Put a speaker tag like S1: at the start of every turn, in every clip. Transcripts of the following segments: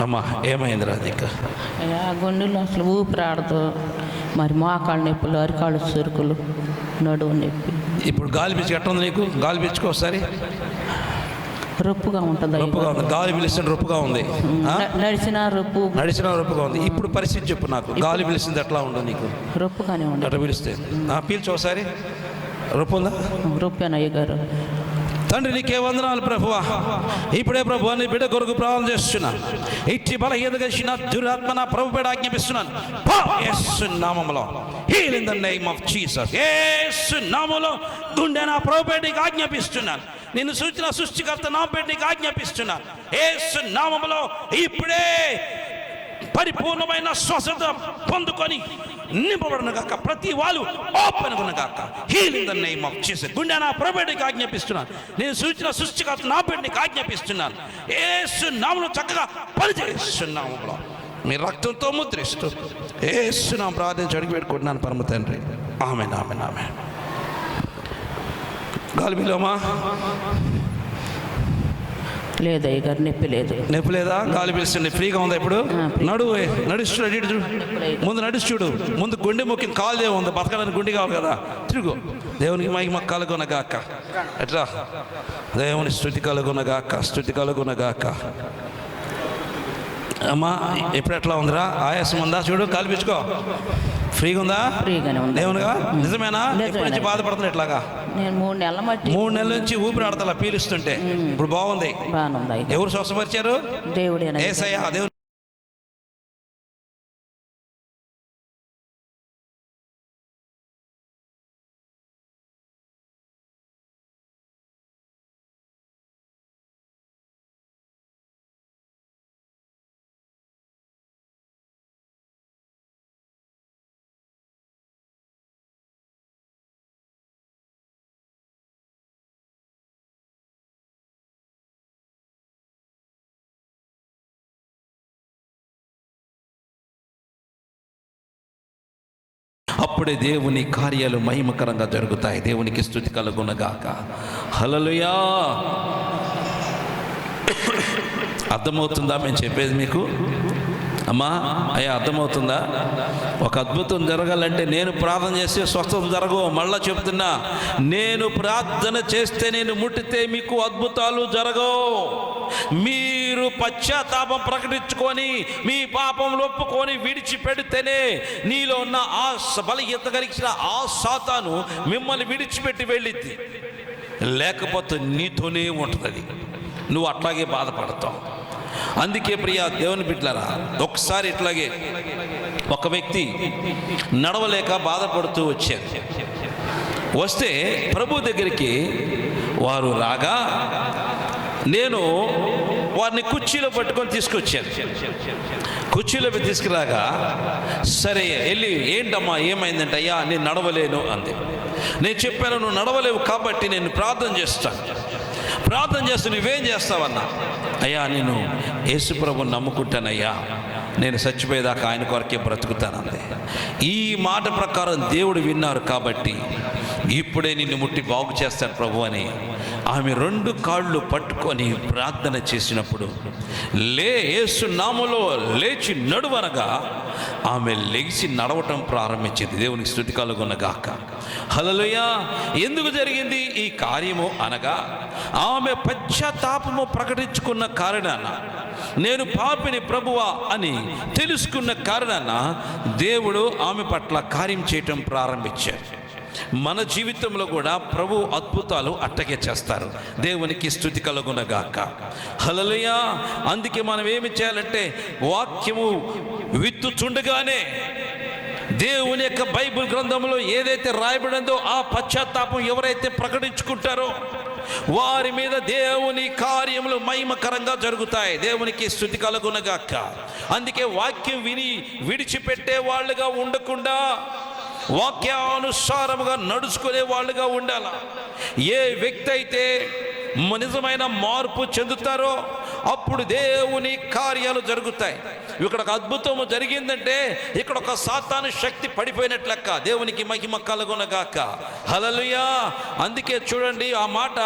S1: అమ్మా ఏమైందిరా నీకు?
S2: గుండెలు అసలు ఊపిరాడదు, మరి మోకాళ్ళ నొప్పులు, అరికాళ్ళు చురుకులు, నడువు నొప్పి.
S1: ఇప్పుడు గాలి పీల్చి ఎట్లా ఉంది నీకు? గాలి పీల్చుకో ఒకసారి.
S2: రొప్పుగా ఉంటుంది.
S1: రొప్పుగా ఉంది, గాలి పీలిస్తే రొప్పుగా ఉంది.
S2: నడిచినా
S1: రొప్పుగా ఉంది. ఇప్పుడు పరిస్థితి చెప్పు నాకు. గాలి పీలిస్తుంది ఎట్లా ఉండదు నీకు?
S2: రొప్పుగానే ఉంది.
S1: అట్లా పీలిస్తే పీల్చు ఒకసారి. రొప్పు ఉందా?
S2: రొప్పేనా అయ్యగారు?
S1: తండ్రి నీకే వందనాలు ప్రభువా. ఇప్పుడే ప్రభు నీ బిడ్డ కొరకు ప్రార్థన చేస్తున్నాను. ఇచ్చి బలహీనత కలిసిన దురాత్మ నా ప్రభు బిడ్డ ఆజ్ఞాపిస్తున్నాను. యేసు నామములో heal in the name of Jesus. Yesu నామములో గుండె నా ప్రభు బిడ్డకి ఆజ్ఞాపిస్తున్నాను. నిన్ను సూచన సృష్టికర్త నా బిడ్డకి ఆజ్ఞాపిస్తున్నాను. యేసు నామములో ఇప్పుడే పరిపూర్ణమైన స్వస్థత పొందుకొని నింపబడను గాక. ప్రతి వాళ్ళు ఓపెన్ గాక. Heal in the name of Jesus. గుండె నా ప్రభువుకి ఆజ్ఞాపిస్తున్నాను. నేను సూచన సృష్టికర్త నా బిడ్డకి ఆజ్ఞాపిస్తున్నాను. యేసు నామములో చక్కగా పనిచేస్తున్నాము. మీ రక్తంతో ముద్రిస్తూ యేసు నామములో ప్రార్థించి అడిగి పెట్టుకుంటున్నాను పరమ తండ్రి. ఆమేన్ ఆమేన్ ఆమేన్. గాలి బిలోమా
S2: లేదు అయ్యగారు, నొప్పి లేదు.
S1: నొప్పి లేదా? గాలి పీలుస్తుంది. ఫ్రీగా ఉందా ఇప్పుడు? నడుచు. ముందు నడుచు చూడు. ముందు గుండె ముఖ్యం, కాలు దేవు ఉంది. బతకడానికి గుండె కావాలి కదా. తిరుగు. దేవునికి మహిమ కలుగునగాక. ఎట్లా? దేవుని స్తుతి కలుగునగాక, స్తుతి కలుగునగాక. అమ్మా ఇప్పుడు ఎట్లా ఉందిరా? ఆయాసం ఉందా? చూడు, కాలు పీల్చుకో. ఫ్రీగా ఉందా?
S2: ఫ్రీగానే ఉంది.
S1: దేవునిగా నిజమేనా? ఎప్పటి నుంచి బాధపడుతుంది ఇట్లాగా?
S2: నేను 3 నెలల
S1: నుంచి ఊపిరాడతలా పీలుస్తుంటే ఇప్పుడు బాగుంది. ఎవరు స్వస్థపరిచారు?
S2: దేవుడే.
S1: యేసయ్య. దేవుడు అప్పుడే దేవుని కార్యాలు మహిమకరంగా జరుగుతాయి. దేవునికి స్తుతి కలుగునగాక. హల్లెలూయా. అర్థమవుతుందా మేము చెప్పేది మీకు? అమ్మా అయ్యా అర్థమవుతుందా? ఒక అద్భుతం జరగాలంటే నేను ప్రార్థన చేస్తే స్వస్థత జరగవు. మళ్ళా చెప్తున్నా, నేను ప్రార్థన చేస్తే, నేను ముట్టితే మీకు అద్భుతాలు జరగవు. మీరు పశ్చాత్తాపం ప్రకటించుకొని మీ పాపం ఒప్పుకొని విడిచిపెడితేనే నీలో ఉన్న ఆ బలహీనత కలిగిన ఆ సాతాను మిమ్మల్ని విడిచిపెట్టి వెళ్ళిద్ది. లేకపోతే నీతోనే ఉంటుంది. నువ్వు అట్లాగే బాధపడతావు. అందుకే ప్రియా దేవుని బిడ్డలారా, ఒకసారి ఇట్లాగే ఒక వ్యక్తి నడవలేక బాధపడుతూ వచ్చారు. వస్తే ప్రభు దగ్గరికి వారు రాగా నేను వారిని కుర్చీలో పట్టుకొని తీసుకొచ్చాను. కుర్చీలోకి తీసుకురాగా సరే వెళ్ళి ఏంటమ్మా ఏమైందంటే, అయ్యా నేను నడవలేను అంది. నేను చెప్పాను నువ్వు నడవలేవు కాబట్టి నేను ప్రార్థన చేస్తాను. ప్రార్థన చేస్తూ నువ్వేం చేస్తావన్నా, అయ్యా నేను యేసుప్రభుని నమ్ముకుంటానయ్యా, నేను చచ్చిపోయేదాకా ఆయన కొరకే బ్రతుకుతానంది. ఈ మాట ప్రకారం దేవుడు విన్నారు కాబట్టి ఇప్పుడే నిన్ను ముట్టి బాగు చేస్తాను ప్రభు అని ఆమె 2 కాళ్ళు పట్టుకొని ప్రార్థన చేసినప్పుడు యేసు నామములో లేచి నడువనగా ఆమె లేచి నడవటం ప్రారంభించింది. దేవునికి స్తుతి కలుగునగాక. హల్లెలూయా. ఎందుకు జరిగింది ఈ కార్యము అనగా, ఆమె పశ్చాత్తాపము ప్రకటించుకున్న కారణాన, నేను పాపిని ప్రభువా అని తెలుసుకున్న కారణాన దేవుడు ఆమె పట్ల కార్యం చేయటం ప్రారంభించారు. మన జీవితంలో కూడా ప్రభు అద్భుతాలు అట్టగే చేస్తారు. దేవునికి స్తుతి కలుగునగాక. హల్లెలూయా. అందుకే మనం ఏమి చేయాలంటే, వాక్యము విత్తుచుండగానే దేవుని యొక్క బైబిల్ గ్రంథంలో ఏదైతే రాయబడిందో ఆ పశ్చాత్తాపం ఎవరైతే ప్రకటించుకుంటారో వారి మీద దేవుని కార్యములు మహిమకరంగా జరుగుతాయి. దేవునికి స్తుతి కలుగునగాక. అందుకే వాక్యం విని విడిచిపెట్టే వాళ్ళుగా ఉండకుండా వాక్యానుసారముగా నడుచుకునే వాళ్ళుగా ఉండాల. ఏ వ్యక్తి అయితే నిజమైన మార్పు చెందుతారో అప్పుడు దేవుని కార్యాలు జరుగుతాయి. ఇక్కడ ఒక అద్భుతము జరిగిందంటే ఇక్కడ ఒక సాతాను శక్తి పడిపోయినట్లెక్క. దేవునికి మహిమ కలుగునగాక. హల్లెలూయా. అందుకే చూడండి, ఆ మాట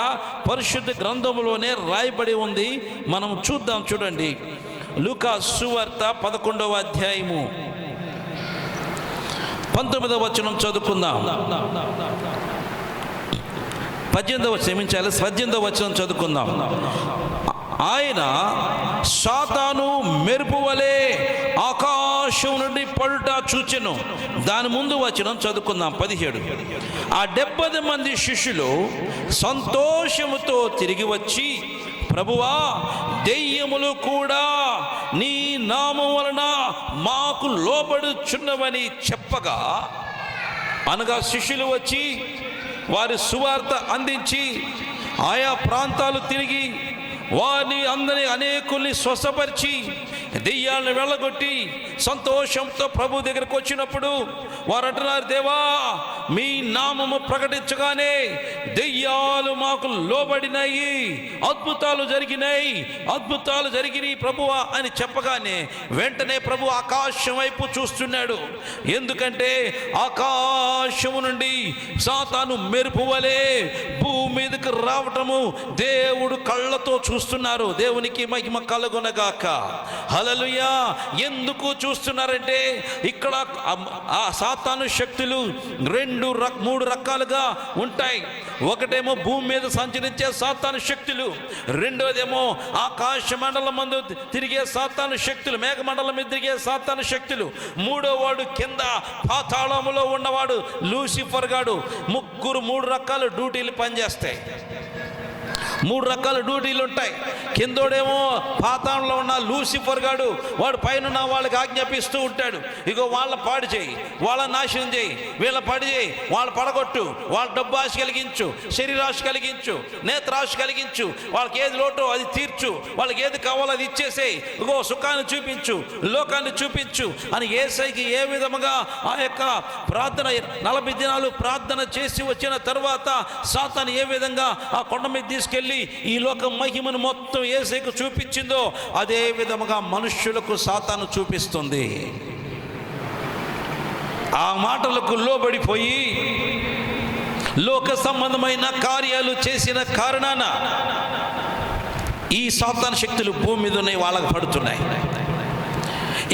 S1: పరిశుద్ధ గ్రంథములోనే రాయబడి ఉంది. మనం చూద్దాం. చూడండి, లూకా సువార్త 11వ అధ్యాయము 19వ వచనం చదువుకుందాం. 18వ వచనం చదువుకుందాం. ఆయన సాతాను మెరుపు వలె ఆకాశం నుండి పడుట చూచెను. దాని ముందు వచనం చదువుకుందాం. 17. ఆ 70 మంది శిష్యులు సంతోషముతో తిరిగి వచ్చి, ప్రభువా, దెయ్యములు కూడా నీ నామం వలన మాకు లోబడుచున్నవని చెప్పగా, అనగా శిష్యులు వచ్చి వారి సువార్త అందించి ఆయా ప్రాంతాలు తిరిగి వారిని అందరినీ అనేకుల్ని స్వస్థపరిచి దెయ్యాలను వెళ్ళగొట్టి సంతోషంతో ప్రభు దగ్గరకు వచ్చినప్పుడు వారు అంటున్నారు, దేవా, మీ నామము ప్రకటించగానే దెయ్యాలు మాకు లోబడినాయి, అద్భుతాలు జరిగినాయి ప్రభువా అని చెప్పగానే వెంటనే ప్రభు ఆకాశం వైపు చూస్తున్నాడు. ఎందుకంటే ఆకాశము నుండి సాతాను మెరుపు వలె భూమి మీదకి రావటము దేవుడు కళ్ళతో చూస్తున్నారు. దేవునికి మహిమ కలుగునగాక. హల్లెలూయా. ఎందుకు చూస్తున్నారంటే ఇక్కడ ఆ సాతాను శక్తులు 3 రకాలుగా ఉంటాయి. ఒకటేమో భూమి మీద సంచరించే సాతాను శక్తులు, రెండోదేమో ఆకాశ మండలం మందు తిరిగే సాతాను శక్తులు, మేఘమండలం మీద తిరిగే సాతాను శక్తులు, మూడో వాడు కింద పాతాళములో ఉన్నవాడు లూసిఫర్ గాడు. 3 రకాల డ్యూటీలు పనిచేస్తాయి. 3 రకాల డ్యూటీలు ఉంటాయి. కిందోడేమో పాతాళంలో ఉన్న లూసిఫర్ గాడు, వాడు పైన వాళ్ళకి ఆజ్ఞాపిస్తూ ఉంటాడు, ఇగో వాళ్ళ పాడు చేయి, వాళ్ళ నాశనం చేయి, వీళ్ళ పాడు చేయి, వాళ్ళ పడగొట్టు, వాళ్ళ డబ్బు ఆశ కలిగించు, శరీరాశ కలిగించు, నేత్రాశ కలిగించు, వాళ్ళకి ఏది లోటో అది తీర్చు, వాళ్ళకి ఏది కావాలో అది ఇచ్చేసేయి, ఇగో సుఖాన్ని చూపించు, లోకాన్ని చూపించు అని యేసయ్యకి ఏ విధముగా ఆ యొక్క ప్రార్థన 40 దినాలు ప్రార్థన చేసి వచ్చిన తర్వాత సాతాను ఏ విధంగా ఆ కొండ మీద తీసుకెళ్ళి ఈ లోక మహిమను మొత్తం యేసయ్యకు చూపించిందో అదే విధముగా మనుష్యులకు సాతాను చూపిస్తుంది. ఆ మాటలకు లోబడిపోయి లోక సంబంధమైన కార్యాలు చేసిన కారణాన ఈ సాతాను శక్తులు భూమి మీద ఉన్నాయి, వాళ్ళకు పడుతున్నాయి.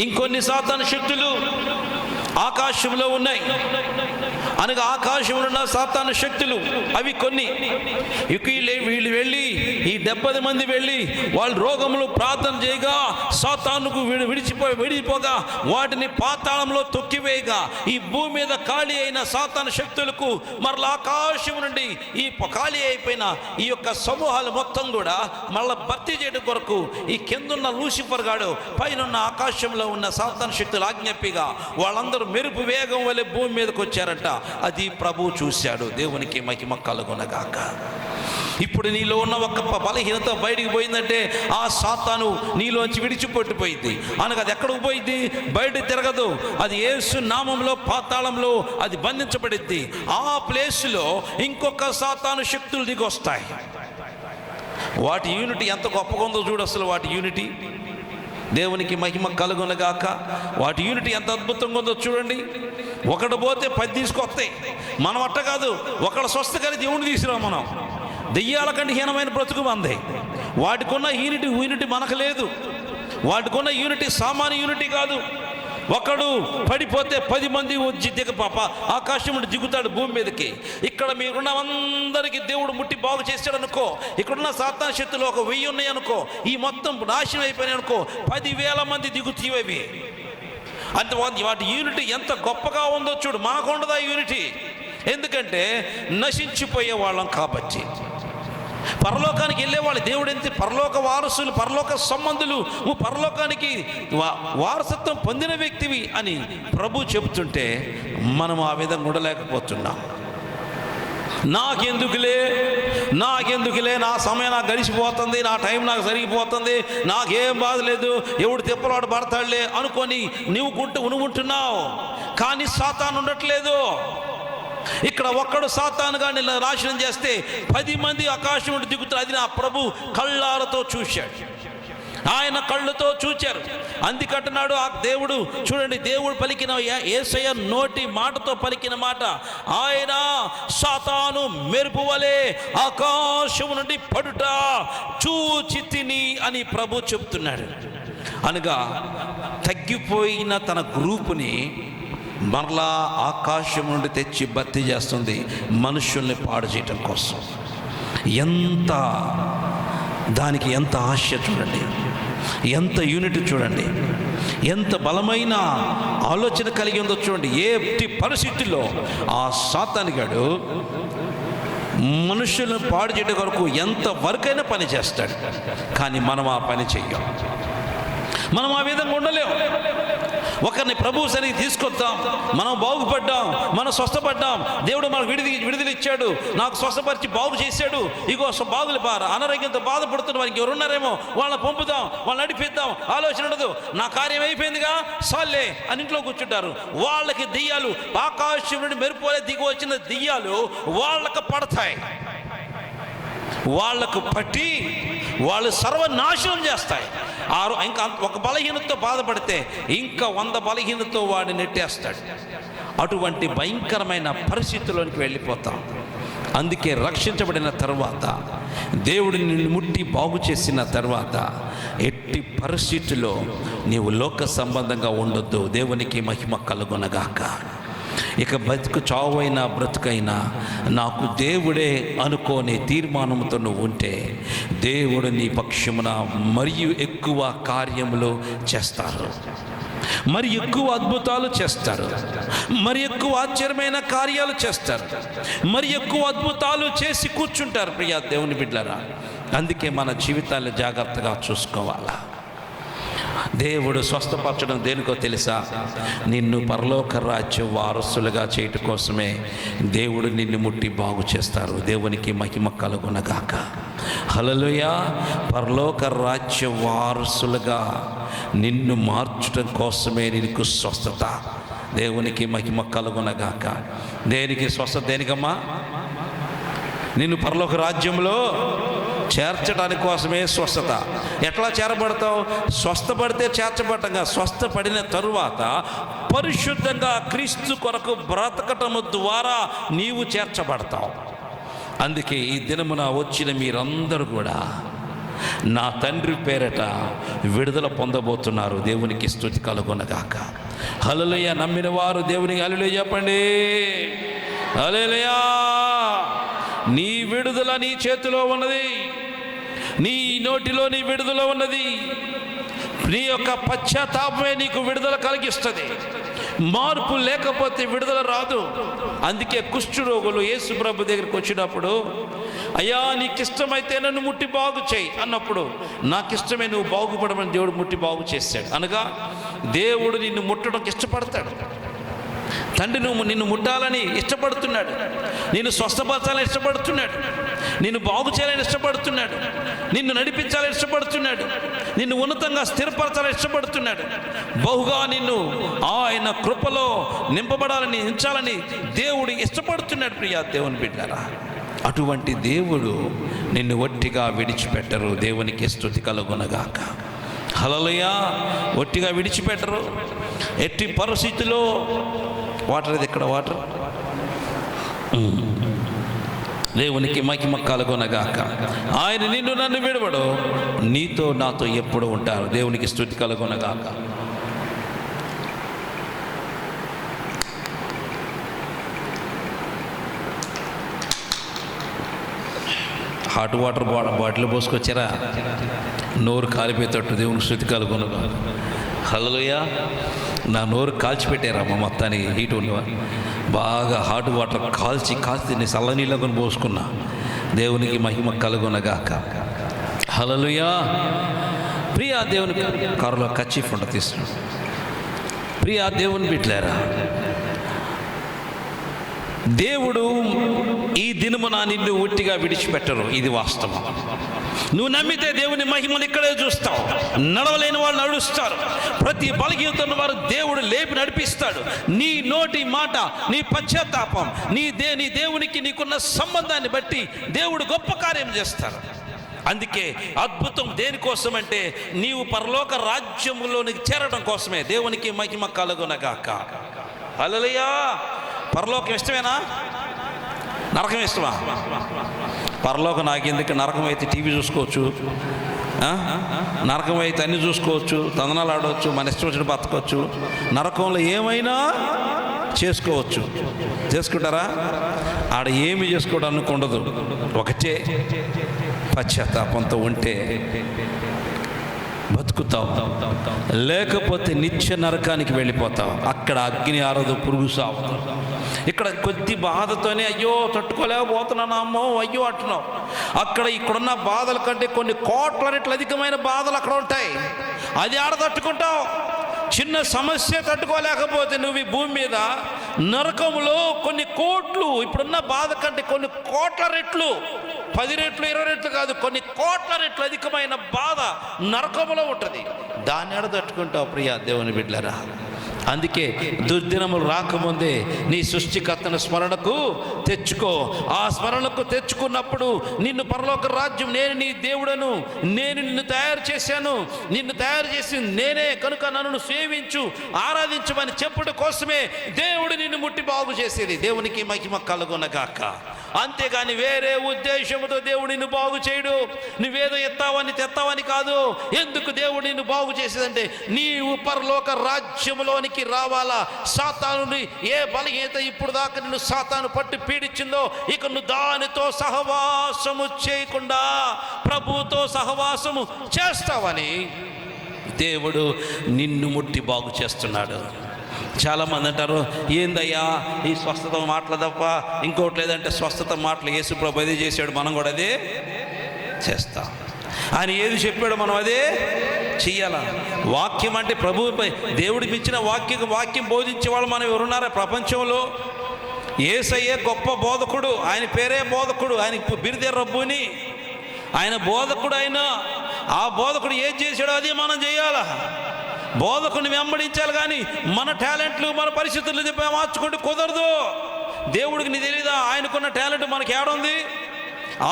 S1: ఇంకొన్ని సాతాను శక్తులు ఆకాశంలో ఉన్నాయి. అనగా ఆకాశంలో ఉన్న సాతాను శక్తులు అవి కొన్ని. వీళ్ళు వెళ్ళి ఈ 70 మంది వెళ్ళి వాళ్ళు రోగములు ప్రార్థన చేయగా సాతానుకు విడిపోగా వాటిని పాతాళంలో తొక్కివేయగా ఈ భూమి మీద ఖాళీ అయిన సాతాను శక్తులకు మరలా ఆకాశం నుండి ఈ ఖాళీ అయిపోయిన ఈ యొక్క సమూహాలు మొత్తం కూడా మళ్ళీ భర్తీ చేయడం కొరకు ఈ కిందున్న లూసిఫర్ గాడు పైన ఆకాశంలో ఉన్న సాతాను శక్తులు ఆజ్ఞాపిగా వాళ్ళందరూ మెరుపు వేగం వలె భూమి మీదకి వచ్చారట. అది ప్రభు చూశాడు. దేవునికి మహిమ కలుగునగాక. ఇప్పుడు నీలో ఉన్న ఒక బలహీనత బయటికి పోయిందంటే ఆ సాతాను నీలోంచి విడిచిపెట్టిపోయింది. అనగా అది ఎక్కడికి పోయింది? బయట తిరగదు. అది యేసు నామంలో పాతాళంలో అది బంధించబడింది. ఆ ప్లేస్లో ఇంకొక సాతాను శక్తులు దిగి వస్తాయి. వాటి యూనిటీ ఎంత గొప్పగా ఉందో చూడు. అసలు వాటి యూనిటీ దేవునికి మహిమ కలుగునగాక. వాటి యూనిటీ ఎంత అద్భుతంగా ఉందో చూడండి. ఒకడు పోతే 10 తీసుకొస్తాయి. మనం అట్ట కాదు, ఒకడు స్వస్థ కానీ దేవుని తీసుకురాం. మనం దెయ్యాల కంటే హీనమైన బ్రతుకు మంది. వాటికున్న యూనిటీ మనకు లేదు. వాటికున్న యూనిటీ సామాన్య యూనిటీ కాదు. ఒకడు పడిపోతే 10 మంది వచ్చి ఆకాశం నుండి దిగుతాడు భూమి మీదకి. ఇక్కడ మీరున్న అందరికీ దేవుడు ముట్టి బాగు చేశాడు అనుకో. ఇక్కడున్న సాతాను శక్తులు 1000 ఉన్నాయి అనుకో. ఈ మొత్తం నాశనం అయిపోయినాయి అనుకో. 10,000 మంది దిగుతీవి. అంటే వాటి యూనిటీ ఎంత గొప్పగా ఉందో చూడు. మాకుండదు ఆ యూనిటీ. ఎందుకంటే నశించిపోయే వాళ్ళం కాబట్టి. పరలోకానికి వెళ్ళేవాళ్ళు దేవుడు ఎంత పరలోక వారసులు, పరలోక సంబంధులు, నువ్వు పరలోకానికి వారసత్వం పొందిన వ్యక్తివి అని ప్రభు చెబుతుంటే మనం ఆ విధంగా ఉండలేకపోతున్నాం. నాకెందుకులే, నా సమయం నాకు గడిచిపోతుంది, నా టైం నాకు సరిగిపోతుంది, నాకేం బాధ లేదు, ఎవడు తిప్పలాడు పడతాడులే అనుకొని నువ్వు ఉంటున్నావు. కానీ సాతాను ఉండట్లేదు. ఇక్కడ ఒక్కడు సాతానుగా నాశనం చేస్తే 10 మంది ఆకాశం నుండి దిగుతారు. అది నా ప్రభు కళ్ళాలతో చూశాడు. ఆయన కళ్ళతో చూచారు. అందుకంటున్నాడు ఆ దేవుడు. చూడండి, దేవుడు పలికిన యేసయ్య నోటి మాటతో పలికిన మాట, ఆయన సాతాను మెరుపు వలె ఆకాశం నుండి పడుట చూచి తిని అని ప్రభు చెప్తున్నాడు. అనగా తగ్గిపోయిన తన గ్రూపుని మరలా ఆకాశం నుండి తెచ్చి భర్తీ చేస్తుంది మనుషుల్ని పాడు చేయటం కోసం. దానికి ఎంత ఆశ చూడండి, ఎంత యూనిట్ చూడండి, ఎంత బలమైన ఆలోచన కలిగి ఉందో చూడండి. ఏ పరిస్థితుల్లో ఆ సాతానుగాడు మనుషులను పాడు చేయడం కొరకు ఎంత వరకైనా పని చేస్తాడు. కానీ మనం ఆ పని చెయ్యం, మనం ఆ విధంగా ఉండలేము. ఒకరిని ప్రభు సరికి తీసుకొద్దాం, మనం బాగుపడ్డాం, మనం స్వస్థపడ్డాం, దేవుడు మనకు విడుదల ఇచ్చాడు, నాకు స్వస్థపరిచి బాగు చేశాడు, ఇగో బాగులు అనారోగ్యంతో బాధపడుతున్న వారికి ఎవరున్నారేమో వాళ్ళని పంపుదాం, వాళ్ళని నడిపిద్దాం ఆలోచన ఉండదు. నా కార్యం అయిపోయిందిగా సాల్లే అని ఇంట్లో కూర్చుంటారు. వాళ్ళకి దెయ్యాలు, ఆకాశం నుండి మెరుపులే దిగి వచ్చిన దెయ్యాలు వాళ్ళకు పడతాయి, వాళ్లకు పట్టి వాళ్ళు సర్వనాశనం చేస్తాయి. ఇంకా ఒక బలహీనతతో బాధపడితే ఇంకా 100 బలహీనతతో వాడిని నెట్టేస్తాడు. అటువంటి భయంకరమైన పరిస్థితుల్లోనికి వెళ్ళిపోతాం. అందుకే రక్షించబడిన తర్వాత, దేవుడు నిన్ను ముట్టి బాగు చేసిన తర్వాత ఎట్టి పరిస్థితుల్లో నీవు లోక సంబంధంగా ఉండొద్దు. దేవునికి మహిమ కలుగునగాక. ఇక బతుకు చావైనా బ్రతుకైనా నాకు దేవుడే అనుకోని తీర్మానంతో నువ్వు ఉంటే దేవుడు నీ పక్షమున మరియు ఎక్కువ కార్యములు చేస్తారు, మరి ఎక్కువ అద్భుతాలు చేస్తారు, మరి ఎక్కువ ఆశ్చర్యమైన కార్యాలు చేస్తారు, మరి ఎక్కువ అద్భుతాలు చేసి కూర్చుంటారు. ప్రియా దేవుని బిడ్డలారా, అందుకే మన జీవితాన్ని జాగ్రత్తగా చూసుకోవాలా. దేవుడు స్వస్థపరచడం దేనికో తెలుసా? నిన్ను పరలోక రాజ్య వారసులుగా చేయటం కోసమే దేవుడు నిన్ను ముట్టి బాగు చేస్తారు. దేవునికి మహిమ కలుగునగాక. హల్లెలూయా. పరలోక రాజ్య వారసులుగా నిన్ను మార్చడం కోసమే నీకు స్వస్థత. దేవునికి మహిమ కలుగునగాక. దేనికి స్వస్థత? దేనికమ్మా? నిన్ను పరలోక రాజ్యంలో చేర్చడానికి కోసమే స్వస్థత. ఎట్లా చేరబడతావు? స్వస్థపడితే చేర్చబడటంగా, స్వస్థపడిన తరువాత పరిశుద్ధంగా క్రీస్తు కొరకు బ్రతకటము ద్వారా నీవు చేర్చబడతావు. అందుకే ఈ దినమున వచ్చిన మీరందరూ కూడా నా తండ్రి పేరట విడుదల పొందబోతున్నారు. దేవునికి స్తుతి కలుగునగాక. హల్లెలూయా. నమ్మిన వారు దేవునికి హల్లెలూయా చెప్పండి. హల్లెలూయా. నీ విడుదల నీ చేతిలో ఉన్నది, నీ నోటిలో నీ విడుదల ఉన్నది. నీ యొక్క పశ్చాత్తాపమే నీకు విడుదల కలిగిస్తుంది. మార్పు లేకపోతే విడుదల రాదు. అందుకే కుష్ఠరోగులు యేసు ప్రభు దగ్గరికి వచ్చినప్పుడు, అయ్యా నీకు ఇష్టమైతే నన్ను ముట్టి బాగు చేయి అన్నప్పుడు, నాకు ఇష్టమే నువ్వు బాగుపడమని దేవుడు ముట్టి బాగు చేశాడు. అనగా దేవుడు నిన్ను ముట్టడానికి ఇష్టపడతాడు. తండ్రి నిన్ను ముట్టాలని ఇష్టపడుతున్నాడు, నిన్ను స్వస్థపరచాలని ఇష్టపడుతున్నాడు, నిన్ను బాగు చేయాలని ఇష్టపడుతున్నాడు, నిన్ను నడిపించాలని ఇష్టపడుతున్నాడు, నిన్ను ఉన్నతంగా స్థిరపరచాలని ఇష్టపడుతున్నాడు. బహుగా నిన్ను ఆయన కృపలో నింపబడాలని ఉంచాలని దేవుడు ఇష్టపడుతున్నాడు. ప్రియా దేవుని బిడ్డలారా, అటువంటి దేవుడు నిన్ను ఒట్టిగా విడిచిపెట్టరు. దేవునికి స్తుతి కలుగునగాక. హల్లెలూయా. ఒట్టిగా విడిచిపెట్టరు. ఎట్టి పరిస్థితిలో వాటర్ ఇది ఇక్కడ వాటర్. దేవునికి మహిమ కలుగునగాక. ఆయన నిన్ను నన్ను విడవడు, నీతో నాతో ఎప్పుడు ఉంటారు. దేవునికి స్తుతి కలుగునగాక. హాట్ వాటర్ బాటిల్ పోసుకొచ్చారా? నోరు కాలిపోయేటట్టు. దేవునికి స్తుతి కలుగునగాక. హల్లెలూయా. నా నోరు కాల్చిపెట్టారమ్మ మొత్తానికి. హీట్ ఉన్న బాగా హాట్ వాటర్ కాల్చి నేను చల్లనీళ్ళ కొని పోసుకున్నా. దేవునికి మహిమ కలుగునగాక. హల్లెలూయా. ప్రియా దేవుని కారులో కచ్చీఫ్ ఉంట తీసుకున్నాడు. ప్రియా దేవుని బిడ్డలారా, దేవుడు ఈ దినమున నిన్ను ఒట్టిగా విడిచిపెట్టరు. ఇది వాస్తవం. నువ్వు నమ్మితే దేవుని మహిమను ఇక్కడే చూస్తావు. నడవలేని వాళ్ళు నడుస్తారు. ప్రతి బలహీనతను వారు దేవుడు లేపి నడిపిస్తాడు. నీ నోటి మాట, నీ పశ్చాత్తాపం, నీ దేవునికి నీకున్న సంబంధాన్ని బట్టి దేవుడు గొప్ప కార్యం చేస్తారు. అందుకే అద్భుతం దేనికోసం అంటే నీవు పరలోక రాజ్యములోనికి చేరడం కోసమే. దేవునికి మహిమ కలుగునగాక. హల్లెలూయా. పరలోకం ఇష్టమేనా? నరకం ఇష్టమా? పరలోకం నాకెందుకు? నరకం అయితే టీవీ చూసుకోవచ్చు, నరకం అయితే అన్నీ చూసుకోవచ్చు, తందనాలు ఆడవచ్చు, మన ఇష్టం వచ్చిన బతకవచ్చు, నరకంలో ఏమైనా చేసుకోవచ్చు. చేసుకుంటారా? ఆడ ఏమి చేసుకోవడానికి ఉండదు, ఒకటే పశ్చాత్తాపంతో ఉంటే బతుకుతావు, లేకపోతే నిత్య నరకానికి వెళ్ళిపోతావు. అక్కడ అగ్ని ఆరదు, పురుగు సావదు. ఇక్కడ కొద్ది బాధతోనే అయ్యో తట్టుకోలేకపోతున్నాను అమ్మో అయ్యో అంటున్నావు. అక్కడ ఇక్కడున్న బాధల కంటే కొన్ని కోట్ల రెట్లు అధికమైన బాధలు అక్కడ ఉంటాయి. అది ఆడ తట్టుకుంటావు. చిన్న సమస్య తట్టుకోలేకపోతే నువ్వు ఈ భూమి మీద నరకంలో కొన్ని కోట్లు, ఇప్పుడున్న బాధ కంటే కొన్ని కోట్ల రెట్లు, 10 రెట్లు 20 రెట్లు కాదు, కొన్ని కోట్ల రెట్లు అధికమైన బాధ నరకంలో ఉంటుంది. దాన్ని ఆడ తట్టుకుంటావు ప్రియా దేవుని బిడ్డలారా. అందుకే దుర్దినములు రాకముందే నీ సృష్టికర్తను స్మరణకు తెచ్చుకో. ఆ స్మరణకు తెచ్చుకున్నప్పుడు నిన్ను పరలోక రాజ్యం, నేను నీ దేవుడను, నేను నిన్ను తయారు చేశాను, నిన్ను తయారు చేసి నేనే కనుక నన్ను సేవించు ఆరాధించమని చెప్పుట కోసమే దేవుడు నిన్ను ముట్టి బాగు చేసేది. దేవునికి మహిమ కలుగునగాక. అంతేగాని వేరే ఉద్దేశంతో దేవుడు నిన్ను బాగు చేయడు. నువ్వేదో ఎత్తావని తెత్తావని కాదు. ఎందుకు దేవుడు నిన్ను బాగు చేసేదంటే నీవు పరలోక రాజ్యంలోనికి రావాలా. సాతానుని ఏ బలహీనత ఇప్పుడు దాకా నిన్ను సాతాను పట్టి పీడించిందో ఇక నువ్వు దానితో సహవాసము చేయకుండా ప్రభుతో సహవాసము చేస్తావని దేవుడు నిన్ను ముట్టి బాగు చేస్తున్నాడు. చాలామంది అంటారు, ఏందయ్యా ఈ స్వస్థత మాటలు తప్ప ఇంకోటి లేదంటే స్వస్థత మాటలు యేసు ప్రభు అదే చేశాడు, మనం కూడా అదే చేస్తాం. ఆయన ఏది చెప్పాడో మనం అదే చెయ్యాలా. వాక్యం అంటే ప్రభువుపై దేవుడికి ఇచ్చిన వాక్యం బోధించే వాళ్ళు మనం ఎవరున్నారా ప్రపంచంలో? యేసయ్యే గొప్ప బోధకుడు, ఆయన పేరే బోధకుడు, ఆయన బిరుదే రబ్బుని, ఆయన బోధకుడు. ఆయన ఆ బోధకుడు ఏం చేశాడో అది మనం చేయాలా. బోధకుని వెంబడించాలి, కానీ మన టాలెంట్లు మన పరిస్థితులు మార్చుకుంటే కుదరదు. దేవుడికి నీ తెలీదా ఆయనకున్న టాలెంట్ మనకి ఏడుంది?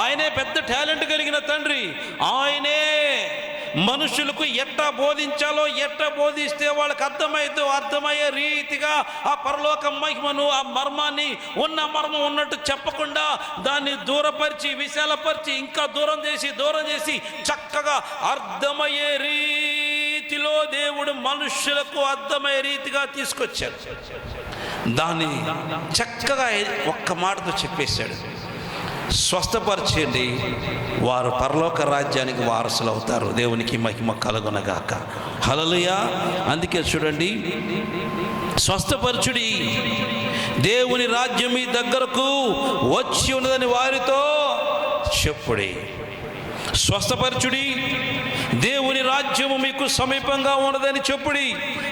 S1: ఆయనే పెద్ద టాలెంట్ కలిగిన తండ్రి. ఆయనే మనుషులకు ఎట్లా బోధించాలో, ఎట్లా బోధిస్తే వాళ్ళకి అర్థమయ్యే రీతిగా ఆ పరలోక మహిమను, ఆ మర్మాన్ని, ఉన్న మర్మం ఉన్నట్టు చెప్పకుండా దాన్ని దూరపరిచి విశాలపరిచి ఇంకా దూరం చేసి చక్కగా అర్థమయ్యే రీతిలో దేవుడు మనుషులకు అర్థమయ్యే రీతిగా తీసుకొచ్చాడు. దాన్ని చక్కగా ఒక్క మాటతో చెప్పేశాడు, స్వస్థపరచండి, వారు పరలోక రాజ్యానికి వారసులు అవుతారు. దేవునికి మహిమ కలుగునగాక. హల్లెలూయా. అందుకే చూడండి, స్వస్థపరచుడి, దేవుని రాజ్యం మీ దగ్గరకు వచ్చి ఉన్నదని వారితో చెప్పుడి. స్వస్థపరచుడి, దేవుని రాజ్యము మీకు సమీపంగా ఉన్నదని చెప్పుడి.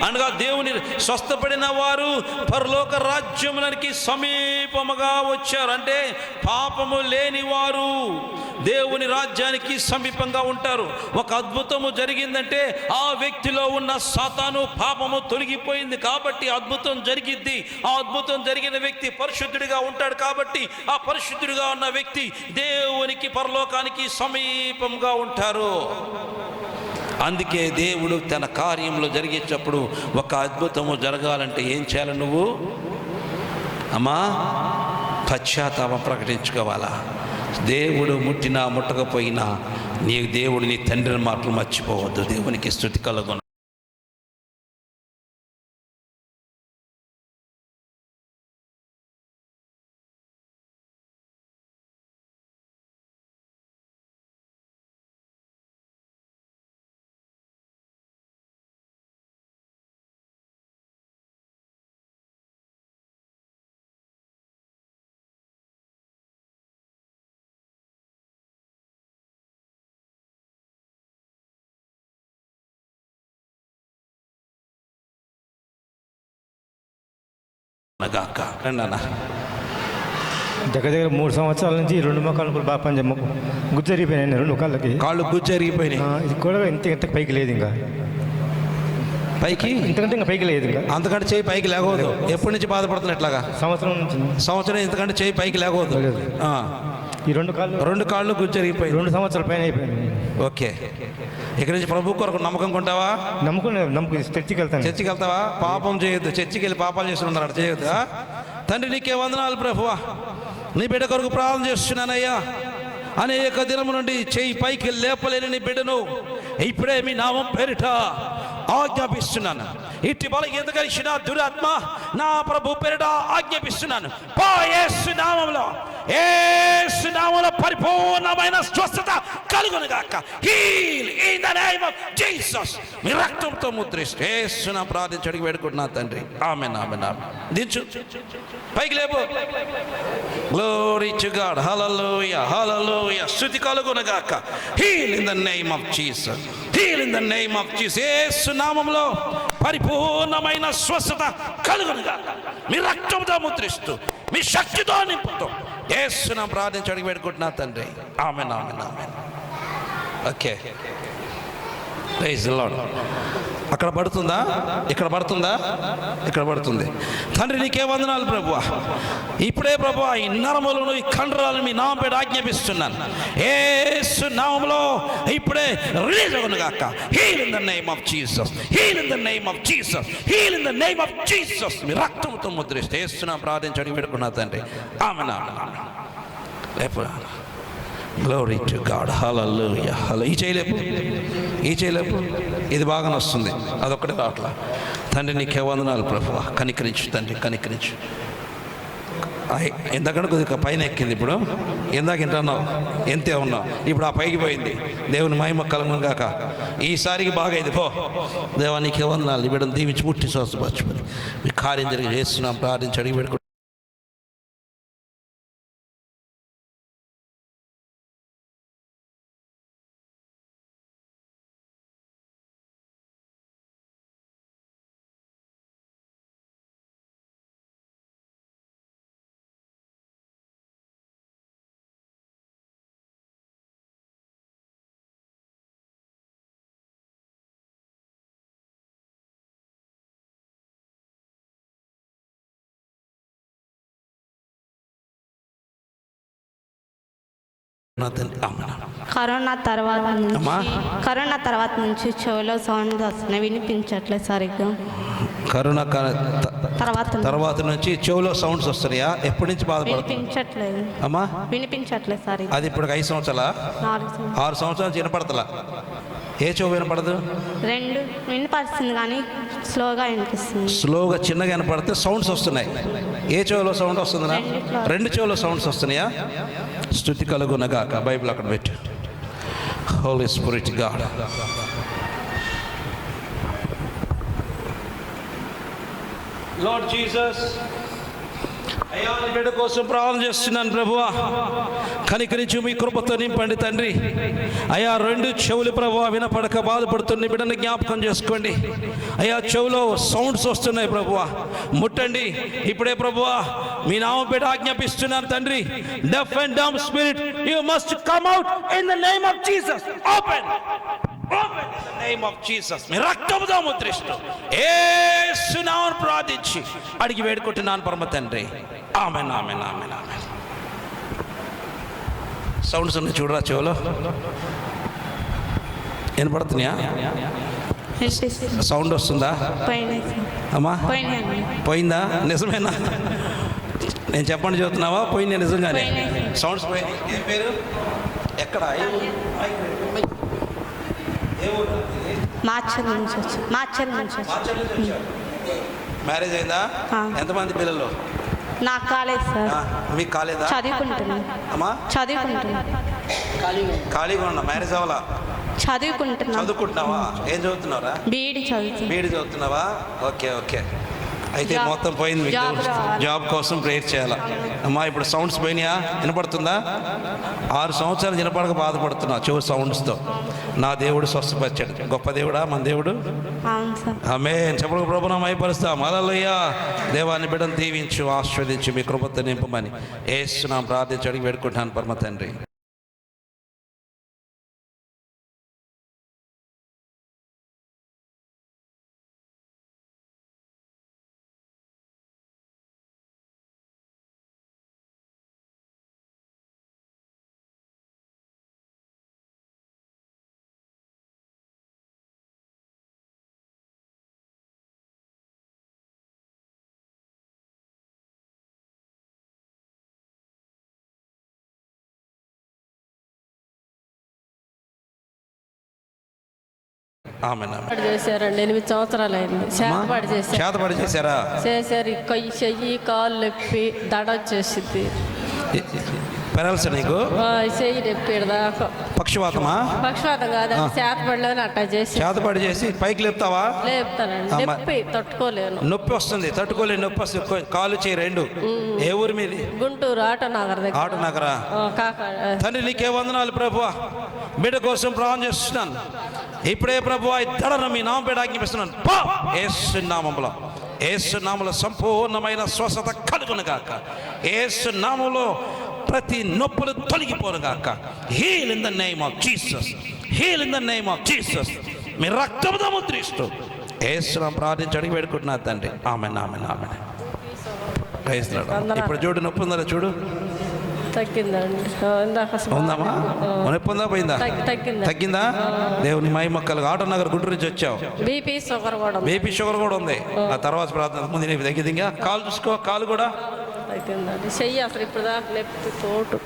S1: అనగా దేవుని స్వస్థపడిన వారు పరలోక రాజ్యమునికి సమీపముగా వచ్చారు. అంటే పాపము లేని వారు దేవుని రాజ్యానికి సమీపంగా ఉంటారు. ఒక అద్భుతము జరిగిందంటే ఆ వ్యక్తిలో ఉన్న సాతాను పాపము తొలగిపోయింది కాబట్టి అద్భుతం జరిగిద్ది. ఆ అద్భుతం జరిగిన వ్యక్తి పరిశుద్ధుడిగా ఉంటాడు కాబట్టి ఆ పరిశుద్ధుడిగా ఉన్న వ్యక్తి దేవునికి పరలోకానికి సమీపంగా ఉంటారు. అందుకే దేవుడు తన కార్యంలో జరిగేటప్పుడు ఒక అద్భుతము జరగాలంటే ఏం చేయాలి? నువ్వు అమ్మా పశ్చాత్తాపం ప్రకటించుకోవాలా. దేవుడు ముట్టినా ముట్టకపోయినా నీ దేవుడు నీ తండ్రి మాటలు మర్చిపోవద్దు. దేవునికి స్తుతి కలుగును.
S3: దగ్గర 3 సంవత్సరాల నుంచి 2 మొక్కలు బాగా పని గుజ్జరిగిపోయినాయి. 2 కాళ్ళు
S1: గుజ్జరిగిపోయినాయి.
S3: ఇది కూడా ఇంత పైకి లేదు, ఇంకా
S1: పైకి
S3: ఇంతకంటే ఇంకా పైకి లేదు, ఇంకా
S1: అంతకంటే చేయి పైకి లేకపోదు. ఎప్పటి నుంచి బాధపడుతున్నా ఇట్లాగా? సంవత్సరం ఇంతకంటే చేయి పైకి లేకపోదు.
S3: ఈ 2 కాళ్ళు
S1: గుజ్జరిగిపోయి
S3: 2 సంవత్సరాల పైన అయిపోయింది.
S1: ఓకే, ఇక్కడి నుంచి ప్రభు కొరకు నమ్మకం కొంటావా?
S3: నమ్మకం చర్చికి
S1: వెళ్తావా? పాపం చేయొద్దు. చర్చికి వెళ్ళి పాపాలు చేస్తున్నారు, అక్కడ చేయొద్దా? తండ్రి నీకే వందనాలు ప్రభువా, నీ బిడ్డ కొరకు ప్రార్థన చేస్తున్నానయ్యా. అనేక దినము నుండి చేయి పైకి లేపలేని నీ బిడ్డను ఇప్పుడే మీ నామం పేరిట ఆజ్ఞాపిస్తున్నాను. ఇట్టి బలహీనత కలిగిన దురాత్మ నా ప్రభు పేరిట ఆజ్ఞాపిస్తున్నాను. పో యేసు నామములో, యేసు నామములో పరిపూర్ణమైన స్వస్థత కలుగును గాక. Heal in the name of Jesus. మీ రక్తంతో ముద్రిస్తూ యేసు నా ప్రార్థించడానికి వేడుకుంటున్నా తండ్రి. ఆమేన్, ఆమేన్, ఆమేన్. దించు, పైకి లేపు. Glory to God. Hallelujah, hallelujah. స్తుతి కలుగును గాక. Heal in the name of Jesus. Heal in the name of Jesus. Yesu నామములో పరిపూర్ణమైన స్వస్థత కలుగును గాక. మీ రక్తంతో ముద్రిస్తూ, మీ శక్తితో నింపుతూ యేసు నా ప్రార్థించడానికి వేడుకుంటున్నా తండ్రి. Amen, amen, amen. Okay, praise the Lord. అక్కడ పడుతుందా? ఇక్కడ పడుతుందా? ఇక్కడ పడుతుంది. తండ్రి నీకే వందనాలు ప్రభువా. ఇప్పుడే ప్రభువా ఈ నరములను, ఈ కండరాలను మీ నామం పేట ఆజ్ఞాపిస్తున్నాను. యేసు నామములో ఇప్పుడే రిలీజ్ అవ్వను గాక. Heal in the name of Jesus. Heal in the name of Jesus. Heal in the name of Jesus. మీ రక్తంతో ముద్రిస్తే యేసు నా ప్రార్థించడానికి వేడుకున్నా తండ్రి. Amen, amen, amen. లేపు. Glory to God. హల్లెలూయా. ఈ చేయలేపు, ఈ చేయలేపు. ఇది బాగానే వస్తుంది, అదొక్కటే రావట్లా. తండ్రి నీకే వందనాలు ప్రభువా. కనికరించు తండ్రి, కనికరించు. ఎంతకంటే కొద్దిగా పైన ఎక్కింది. ఇప్పుడు ఎందాక ఎంత ఉన్నావు, ఎంతే ఉన్నావు, ఇప్పుడు ఆ పైకి పోయింది. దేవుని మహిమ కలుగును గాక. ఈసారికి బాగా అయింది. పో దేవా నీకే వందనాలు. ఈ బిడ్డను దీవించి పుట్టి స్వస్థపరచుకొని మీ కార్యం జరిగి చేస్తున్నాం ప్రార్థించి అడిగి పెట్టుకుంటాం.
S4: కరోనా తర్వాత నుంచి చెవులో సౌండ్ వస్తున్నాయి, వినిపించట్లేదు సరిగ్గా.
S1: కరోనా తర్వాత నుంచి చెవులో సౌండ్స్ వస్తున్నాయా? ఎప్పటి నుంచి బాధపడుతుంది?
S4: వినిపించట్లేదు
S1: అమ్మా,
S4: వినిపించట్లేదు సరిగ్గా.
S1: అది ఇప్పుడు 5 సంవత్సరాలా? 6 సంవత్సరాలు వినపడతలా? ఏ చెవు వినపడదు?
S4: 2 వినపడుతుంది కానీ స్లోగా వినిపిస్తుంది.
S1: స్లోగా చిన్నగా వినపడితే సౌండ్స్ వస్తున్నాయి. ఏ చెవులో సౌండ్ వస్తుందా? 2 చెవులో సౌండ్స్ వస్తున్నాయా? స్తుతి కలుగునగాక. బైబిల్ అక్కడ పెట్టు. Holy Spirit God. Lord Jesus, అయ్యా నీ బిడ్డ కోసం ప్రార్థన చేస్తున్నాను ప్రభువా. కనికరించి మీ కృపతో నింపండి తండ్రి. అయ్యా 2 చెవులు ప్రభువా వినపడక బాధపడుతున్న బిడ్డను జ్ఞాపకం చేసుకోండి. అయ్యా చెవులో సౌండ్స్ వస్తున్నాయి ప్రభువా, ముట్టండి ఇప్పుడే ప్రభువా. మీ నామం పేట ఆజ్ఞాపిస్తున్నాను తండ్రి. Deaf and dumb spirit, you must come out in the name of Jesus. Open, open in the name of Jesus. మీ రక్తముతో ముద్రిస్తూ యేసు నామమున ప్రార్థించి అడిగి వేడుకుంటున్నాను పరమ తండ్రి. ఆమేన్, ఆమేన్, ఆమేన్, ఆమేన్. సౌండ్స్ ఉన్నాయి చూడరా చెవులో, వినపడుతున్నాయా? సౌండ్ వస్తుందా అమ్మా? పోయిందా? నిజమేనా? నేను చెప్పండి చెబుతున్నావా? పోయింది నిజంగానే. సౌండ్స్ పోయింది. ఏం పేరు? ఎక్కడ? మ్యారేజ్ అయిందా? ఎంతమంది పిల్లలు?
S4: నాకు కాలేదు సార్.
S1: మీకు కాలేదా?
S4: చదువుకుంటున్నా
S1: అమ్మా.
S4: చదువుకుంటున్నా.
S1: ఖాళీగా ఉన్నా. మ్యారేజ్ అవ్వాలా?
S4: చదువుకుంటున్నావా?
S1: ఏం చదువుతున్నారా?
S4: బీఈడి
S1: చదువుతున్నావా? Okay, okay. అయితే మొత్తం పోయింది. మీకు జాబ్ కోసం ప్రేయర్ చేయాలా అమ్మా? ఇప్పుడు సౌండ్స్ పోయినాయా? వినపడుతుందా? 6 సంవత్సరాలు వినపడక బాధపడుతున్నా చెవు సౌండ్స్తో. నా దేవుడు స్వస్థపరిచాడు. గొప్ప దేవుడా మన దేవుడు. ఆమేన్. చెప్పడం ప్రభునామం అయిపరుస్తాం. హల్లెలూయా. దేవాన్ని బిడ్డను దీవించు, ఆశీర్వదించు, మీ కృపతో నింపమని యేసు నామమున ప్రార్థించి అడిగి వేడుకుంటున్నాను పరమ తండ్రి. Amen amen.
S5: పాడు చేశారండి 8 సంవత్సరాలు అయింది చేతపాడు చేశారు
S1: చేతపడి చేశారా?
S5: చేశారు చెయ్యి కాళ్ళు నొప్పి దడ వచ్చేసింది
S1: పెరల్స్ నీకు
S5: చెయ్యి నొప్పి దాకా
S1: పక్షవాతమా?
S5: పక్షవాతం కాదండి చేతపడిలోనే అట్టా చేసి
S1: చేతపడి చేసి పైకి లేపుతావా?
S5: లేపుతానండి నొప్పి తట్టుకోలేను
S1: నొప్పి వస్తుంది, తట్టుకోలేని నొప్పి వస్తుంది. కాలు చేయి రెండు. ఏ ఊరి మీది?
S5: గుంటూరు ఆటో నగర్ దగ్గర
S1: ఆటో నగరా?
S5: కాక
S1: తండ్రి నీకే వందనాలు ప్రభువా, బిడ్డ కోసం ప్రార్థన చేస్తున్నాను. ఇప్పుడే ప్రభువా ఈ దడను మీ నామం పేట ఆజ్ఞాపిస్తున్నాను. యేసు నామములో, యేసు నామములో సంపూర్ణమైన స్వస్థత కలుగును గాక. యేసు నామములో ప్రతి నొప్పులు తొలగిపోను గాక. Heal in the name of Jesus, heal in the name of Jesus. మీ రక్తముతో ముద్రిస్తూ యేసు నామములో ప్రార్థించి అడిగి పెట్టుకుంటున్నారు తండ్రి. Amen amen amen. Praise the Lord. ఇప్పుడు చూడు, నొప్పి ఉందా చూడు?
S5: తగ్గిందండి ఇందాక
S1: ఉందమ్మా? నొప్పి ఉందా పోయిందా? తగ్గిందా? దేవుని మహిమ కలుగు. ఆటో నగర్ గుంటూరు నుంచి వచ్చావు.
S5: బీపీ షుగర్ కూడా
S1: బీపీ షుగర్ కూడా ఉంది. ఆ తర్వాత ప్రార్థన ముందు నీకు తగ్గింది. ఇంకా కాలు చూసుకో, కాలు కూడా
S5: తగ్గిందండి. చెయ్యి అసలు ఇప్పుడు దాకా నొప్పి తోటు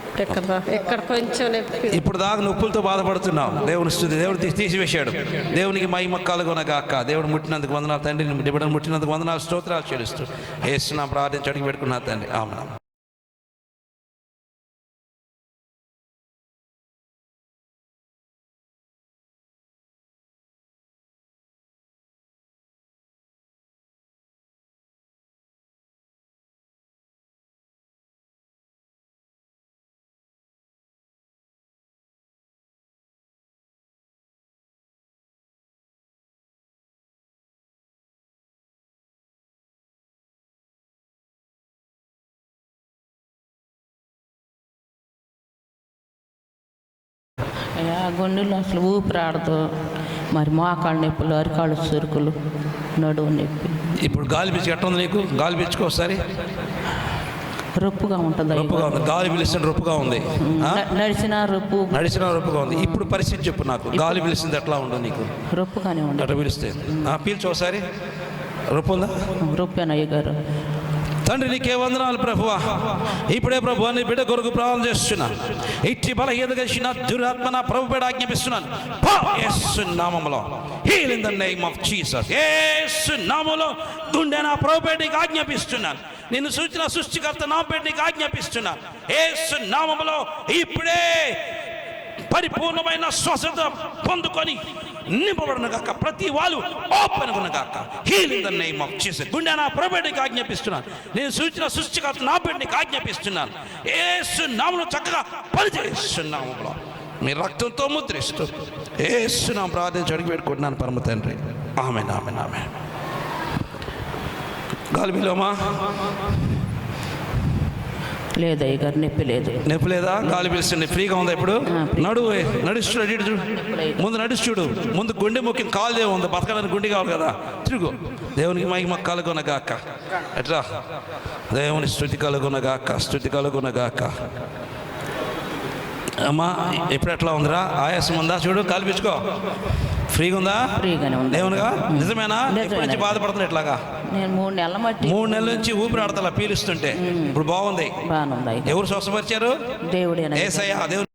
S5: ఎక్కడ కొంచెం నొప్పి.
S1: ఇప్పుడు దాకా నొప్పులతో బాధపడుతున్నావు. దేవుని స్తుతి, దేవుడు తీసివేశాడు. దేవునికి మహిమ కలుగునగాక. దేవుడు ముట్టినందుకు వందనాలు తండ్రి. బిడ్డను ముట్టినందుకు వందనాలు, స్తోత్రాలు చెల్లిస్తూ యేసు ప్రార్థించి అడిగి పెట్టుకున్నా తండ్రి. ఆమెన్.
S2: అయ్యా గుండెల్లో అసలు ఊపిరాడదు. మరి మోకాళ్ళ నొప్పులు, అరికాళ్ళు చురుకులు, నడువు నొప్పి.
S1: ఇప్పుడు గాలి పీల్చి ఎట్లా ఉంది నీకు? గాలి పీల్చుకో ఒకసారి.
S2: రొప్పుగా ఉంటుంది.
S1: రొప్పుగా ఉంది. గాలి పీలిస్తే రొప్పుగా ఉంది.
S2: నడిచిన రొప్పు,
S1: నడిచిన రొప్పుగా ఉంది. ఇప్పుడు పరిస్థితి చెప్పు నాకు. గాలి పీలిస్తుంది ఎట్లా ఉండదు నీకు?
S2: రొప్పుగానే ఉంది.
S1: అట్లా పీలిస్తే పీల్చు ఒకసారి. రొప్పు ఉందా?
S2: రొప్పేనయ్య గారు.
S1: తండ్రి నీకే వందనాలు ప్రభువా. ఇప్పుడే ప్రభు నీ బిడ్డ కొరకు ప్రార్థన చేస్తున్నాను. ఇట్టి బలహీనత కలిసిన దురాత్మ నా ప్రభు పేడ ఆజ్ఞాపిస్తున్నాను. యేసు నామములో heal in the name of Jesus. Yesu నామములో గుండె నా ప్రభు పేడ నీకు ఆజ్ఞాపిస్తున్నాను. నిన్ను సూచన సృష్టికర్త నా పేడ నీకు ఆజ్ఞాపిస్తున్నాను. యేసు నామములో ఇప్పుడే పరిపూర్ణమైన స్వస్థత పొందుకొని నింపబడును గాక. ప్రతి వాళ్ళు ఓపెన్ గాక. Heal in the name of Jesus. గుండె నా ప్రభువుకి ఆజ్ఞాపిస్తున్నాను. నేను సూచన సృష్టికర్త నా బిడ్డకి ఆజ్ఞాపిస్తున్నాను. యేసు నామములో చక్కగా పనిచేస్తున్నాము. మీ రక్తంతో ముద్రిస్తూ యేసు నామములో ప్రార్థించి అడిగి పెట్టుకుంటున్నాను పరమ తండ్రి. ఆమేన్ ఆమేన్ ఆమేన్. గాలి బిలోమా
S2: లేదు అయ్య గారు, నొప్పి లేదు.
S1: నొప్పి లేదా? గాలి పీలుస్తుంది. ఫ్రీగా ఉందా ఇప్పుడు? నడువు నడుస్తున్నాడు. ఇటు చూడు, ముందు నడుచు చూడు. ముందు గుండె మొక్కిన కాలు దేవు ఉంది. బతకడానికి గుండె కావాలి కదా. తిరుగు. దేవునికి మహిమ కలుగునగాక. ఎట్లా? దేవుని స్తుతి కలుగునగాక, స్తుతి కలుగునగాక. అమ్మా ఇప్పుడు ఎట్లా ఉందిరా? ఆయాసం ఉందా? చూడు, కాలు పీల్చుకో. ఫ్రీగా ఉందా?
S2: ఫ్రీగానే ఉంది.
S1: దేవునిగా నిజమేనా? ఎప్పటి నుంచి బాధపడుతున్నా ఎట్లాగా?
S2: నేను 3 నెలల మట్టి
S1: 3 నెలల నుంచి ఊపిరి ఆడతా పీలుస్తుంటే ఇప్పుడు బాగుంది.
S2: బాగుంది.
S1: ఎవరు స్వస్థపరిచారు?
S2: దేవుడే.
S1: యేసయ్య. దేవుడు